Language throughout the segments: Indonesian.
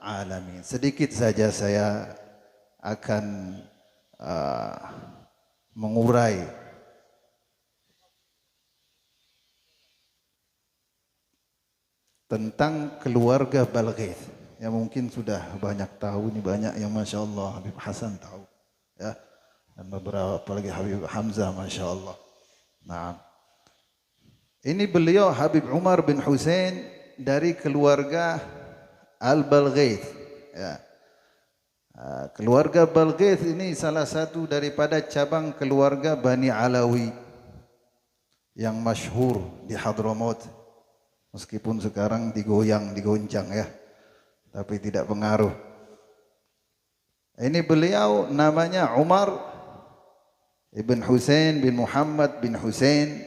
alamin. Sedikit saja saya akan mengurai tentang keluarga Balqis. Ya mungkin sudah banyak tahu, ini banyak yang Masya Allah Habib Hasan tahu ya, dan beberapa apalagi Habib Hamzah Masya Allah. Nah, ini beliau Habib Umar bin Husain dari keluarga Al-Balqis ya. Keluarga Balqis ini salah satu daripada cabang keluarga Bani Alawi yang masyhur di Hadramaut. Meskipun sekarang digoncang ya, tapi tidak pengaruh. Ini beliau namanya Umar ibn Husain bin Muhammad bin Husain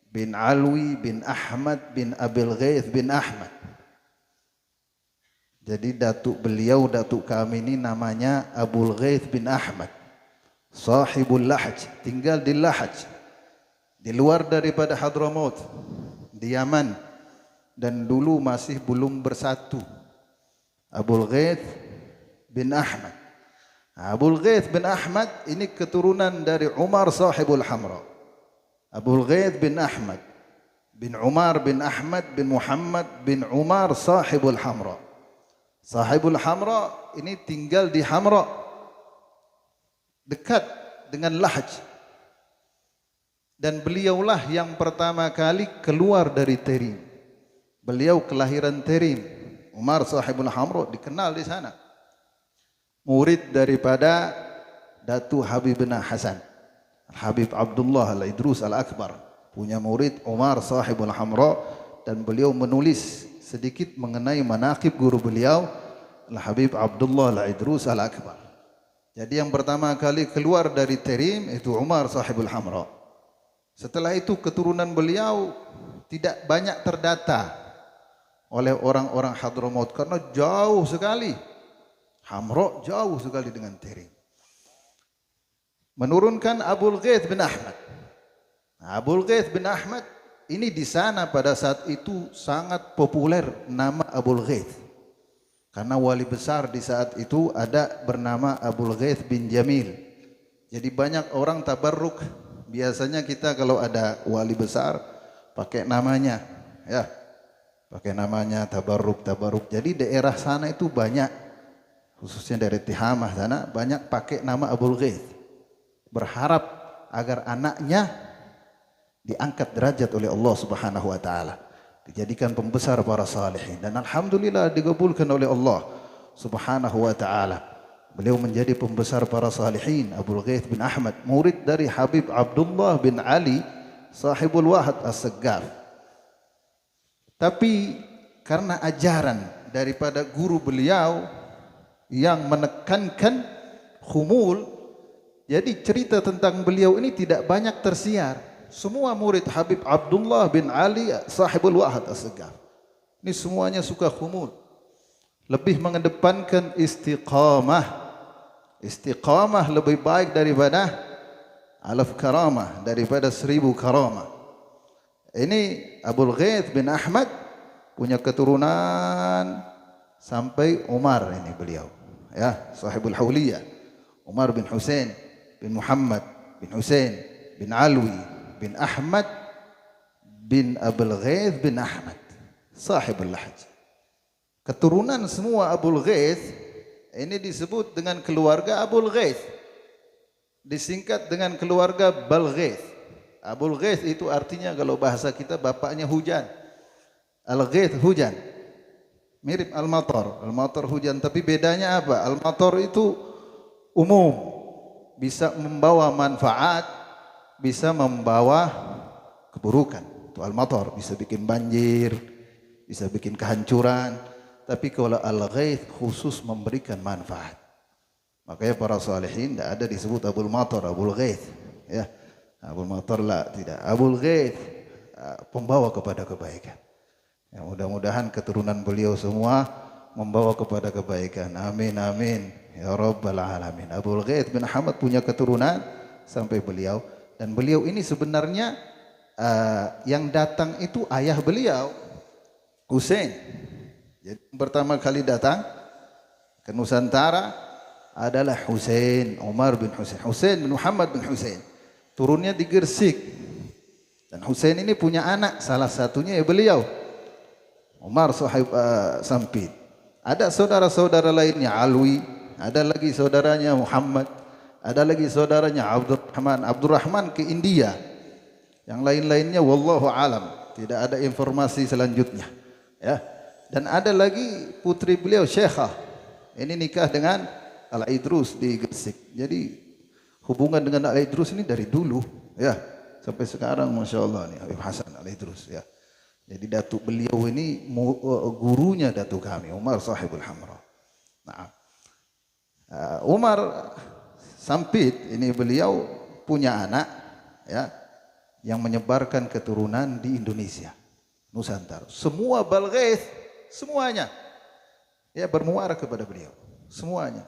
bin Alwi bin Ahmad bin Abil Ghaith bin Ahmad. Jadi datuk beliau, datuk kami ini namanya Abul Ghaith bin Ahmad, sahibul Lahaj, tinggal di Lahaj, di luar daripada Hadramaut, di Yaman, dan dulu masih belum bersatu. Abul Ghaith bin Ahmad. Abul Ghaith bin Ahmad ini keturunan dari Umar sahibul Hamra. Abul Ghaith bin Ahmad bin Umar bin Ahmad bin Muhammad bin Umar sahibul Hamra. Sahibul Hamra ini tinggal di Hamra, dekat dengan Lahaj. Dan beliaulah yang pertama kali keluar dari Terim. Beliau kelahiran Terim. Umar sahibul Hamra dikenal di sana. Murid daripada Datu Habib bin Hasan, Habib Abdullah Al-Idrus Al-Akbar, punya murid Umar sahibul Hamra, dan beliau menulis sedikit mengenai manaqib guru beliau Al-Habib Abdullah Al-Idrus Al-Akbar. Jadi yang pertama kali keluar dari Terim itu Umar sahibul Hamra. Setelah itu keturunan beliau tidak banyak terdata oleh orang-orang Hadramaut karena jauh sekali. Hamra jauh sekali dengan Terim. Menurunkan Abul Ghaith bin Ahmad. Abul Ghaith bin Ahmad ini di sana pada saat itu sangat populer nama Abul Ghaith. Karena wali besar di saat itu ada bernama Abul Ghaith bin Jamil. Jadi banyak orang tabarruk. Biasanya kita kalau ada wali besar pakai namanya ya. Pakai namanya tabarruk. Jadi daerah sana itu banyak, khususnya dari Tihamah sana banyak pakai nama Abul Ghaith. Berharap agar anaknya diangkat derajat oleh Allah Subhanahu wa taala, dijadikan pembesar para salihin, dan alhamdulillah dikabulkan oleh Allah Subhanahu wa taala. Beliau menjadi pembesar para salihin. Abul Ghaith bin Ahmad murid dari Habib Abdullah bin Ali sahibul Wahad As-Saggaf. Tapi karena ajaran daripada guru beliau yang menekankan khumul, jadi cerita tentang beliau ini tidak banyak tersiar. Semua murid Habib Abdullah bin Ali sahibul Wahad As-Saggaf ini semuanya suka khumul, lebih mengedepankan istiqamah. Istiqamah lebih baik daripada alaf karamah, daripada 1000 karamah. Ini Abul Ghaith bin Ahmad punya keturunan sampai Umar, ini beliau ya, sahibul Hawliyah, Umar bin Husain bin Muhammad bin Husain bin Alwi bin Ahmad bin Abul Ghaith bin Ahmad sahibul Lahaj. Keturunan semua Abul Ghaith ini disebut dengan keluarga Abul Ghaith, disingkat dengan keluarga Balqis. Abul Ghaith itu artinya kalau bahasa kita bapaknya hujan. Al-Ghaith hujan. Mirip Al-Matar. Al-Matar hujan, tapi bedanya apa? Al-Matar itu umum, bisa membawa manfaat, bisa membawa keburukan. Itu Al-Matar, bisa bikin banjir, bisa bikin kehancuran. Tapi kalau Al-Ghaith khusus memberikan manfaat. Makanya para salihin tidak ada disebut Abul Matar, Abul Ghaith ya. Abul Matar lah, tidak. Abul Ghaith pembawa kepada kebaikan. Ya, mudah-mudahan keturunan beliau semua membawa kepada kebaikan. Amin amin ya rabbal alamin. Abul Ghaith bin Ahmad punya keturunan sampai beliau, dan beliau ini sebenarnya yang datang itu ayah beliau, Husain. Jadi pertama kali datang ke Nusantara adalah Husain, Umar bin Husain, Husain bin Muhammad bin Husain. Turunnya di Gresik. Dan Husain ini punya anak, salah satunya ya beliau, Umar sahib Sampit. Ada saudara-saudara lainnya Alwi, ada lagi saudaranya Muhammad, ada lagi saudaranya Abdurrahman ke India. Yang lain-lainnya wallahu alam, tidak ada informasi selanjutnya. Ya. Dan ada lagi putri beliau Syekhah. Ini nikah dengan Al-Idrus di Gresik. Jadi hubungan dengan Al-Idrus ini dari dulu, ya, sampai sekarang Masya Allah nih Habib Hasan Al-Idrus, ya. Jadi datuk beliau ini gurunya datuk kami, Umar Sahibul Hamra. Nah, Umar Sampit ini beliau punya anak, ya, yang menyebarkan keturunan di Indonesia, Nusantara. Semua Balghith, semuanya, ya, bermuara kepada beliau, semuanya.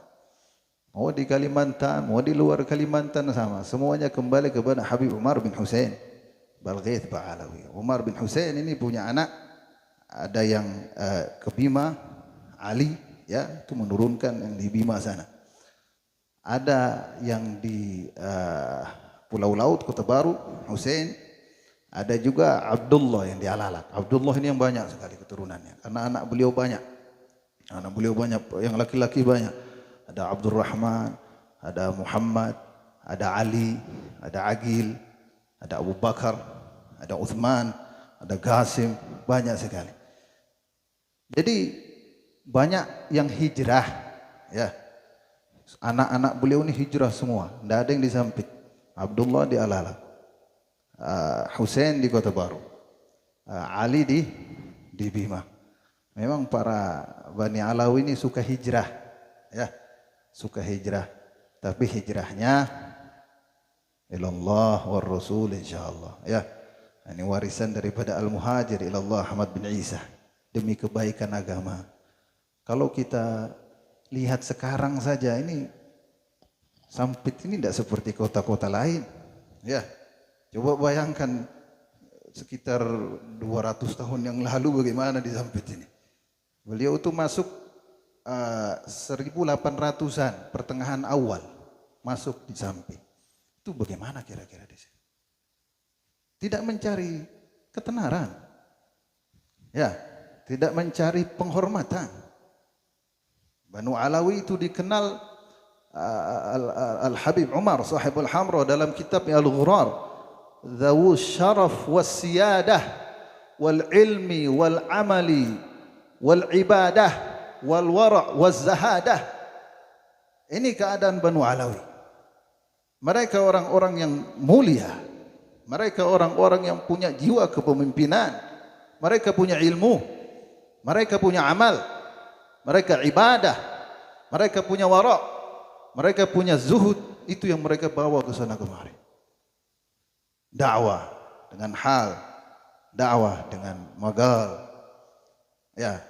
Mau di Kalimantan, mau di luar Kalimantan sama, semuanya kembali kepada Habib Umar bin Husain Balghith Ba'alawi. Umar bin Husain ini punya anak, ada yang ke Bima, Ali, ya, itu menurunkan yang di Bima sana. Ada yang di Pulau Laut, Kota Baru, Husain. Ada juga Abdullah yang di Alalak. Abdullah ini yang banyak sekali keturunannya, karena anak beliau banyak. Anak beliau banyak, yang laki-laki banyak. Ada Abdurrahman, ada Muhammad, ada Ali, ada Agil, ada Abu Bakar, ada Uthman, ada Qasim, banyak sekali. Jadi banyak yang hijrah, ya. Anak-anak beliau ini hijrah semua, tidak ada yang di Sampit. Abdullah di Alala, Husain di Kota Baru, Ali di Bima. Memang para Bani Alawi ini suka hijrah, ya, suka hijrah. Tapi hijrahnya ilallah war rasul insyaallah, ya. Ini warisan daripada al-muhajir ilallah Ahmad bin Isa, demi kebaikan agama. Kalau kita lihat sekarang saja ini Sampit ini tidak seperti kota-kota lain, ya. Coba bayangkan sekitar 200 tahun yang lalu bagaimana di Sampit ini. Beliau itu masuk 1800-an, pertengahan awal masuk di Sampit. Itu bagaimana kira-kira di sini? Tidak mencari ketenaran, ya, tidak mencari penghormatan. Banu Alawi itu dikenal Al-Habib Umar Sahibul Hamra dalam kitabnya Al-Ghurar, Dzawu syaraf was siyadah wal ilmi wal amali wal ibadah wal wara' waz zahadah. Ini keadaan Banu Alawi. Mereka orang-orang yang mulia, mereka orang-orang yang punya jiwa kepemimpinan, mereka punya ilmu, mereka punya amal, mereka ibadah, mereka punya wara', mereka punya zuhud. Itu yang mereka bawa ke sana kemari. Dakwah dengan hal, dakwah dengan magal, ya.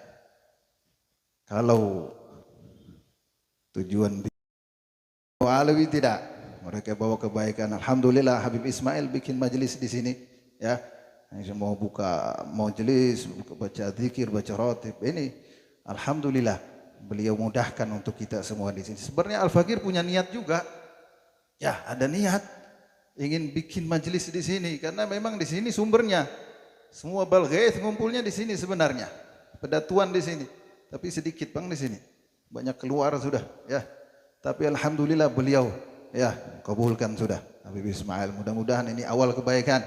Kalau tujuan Alawi tidak, mereka bawa kebaikan. Alhamdulillah Habib Ismail bikin majelis di sini, ya. Mau buka majelis, baca zikir, baca rotib. Ini alhamdulillah beliau mudahkan untuk kita semua di sini. Sebenarnya Al-Fakir punya niat juga, ya, ada niat ingin bikin majelis di sini karena memang di sini sumbernya. Semua Balghith ngumpulnya di sini sebenarnya, pedatuan di sini. Tapi sedikit bang di sini, banyak keluar sudah, ya. Tapi alhamdulillah beliau, ya, kabulkan sudah Habib Ismail. Mudah-mudahan ini awal kebaikan,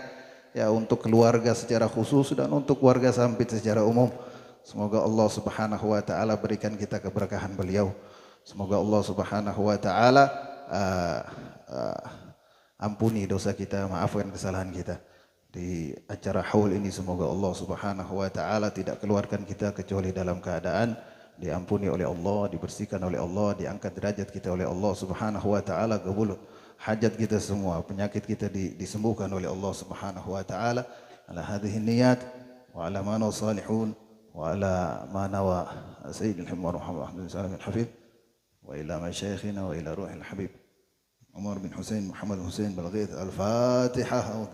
ya, untuk keluarga secara khusus dan untuk warga Sampit secara umum. Semoga Allah Subhanahu wa taala berikan kita keberkahan beliau. Semoga Allah Subhanahu wa taala ampuni dosa kita, maafkan kesalahan kita. Di acara haul ini semoga Allah Subhanahu wa taala tidak keluarkan kita kecuali dalam keadaan diampuni oleh Allah, dibersihkan oleh Allah, diangkat derajat kita oleh Allah Subhanahu wa taala, kabul hajat kita semua, penyakit kita disembuhkan oleh Allah Subhanahu wa taala. Ala hadhihi niyat wa ala ma salihun wa ala ma nawa sayyidil Muhammad sallallahu alaihi wasallam wa ila masyayikhina wa ila ruhil habib Umar bin Husain Muhammad Husain Balghith. Al-Fatihah.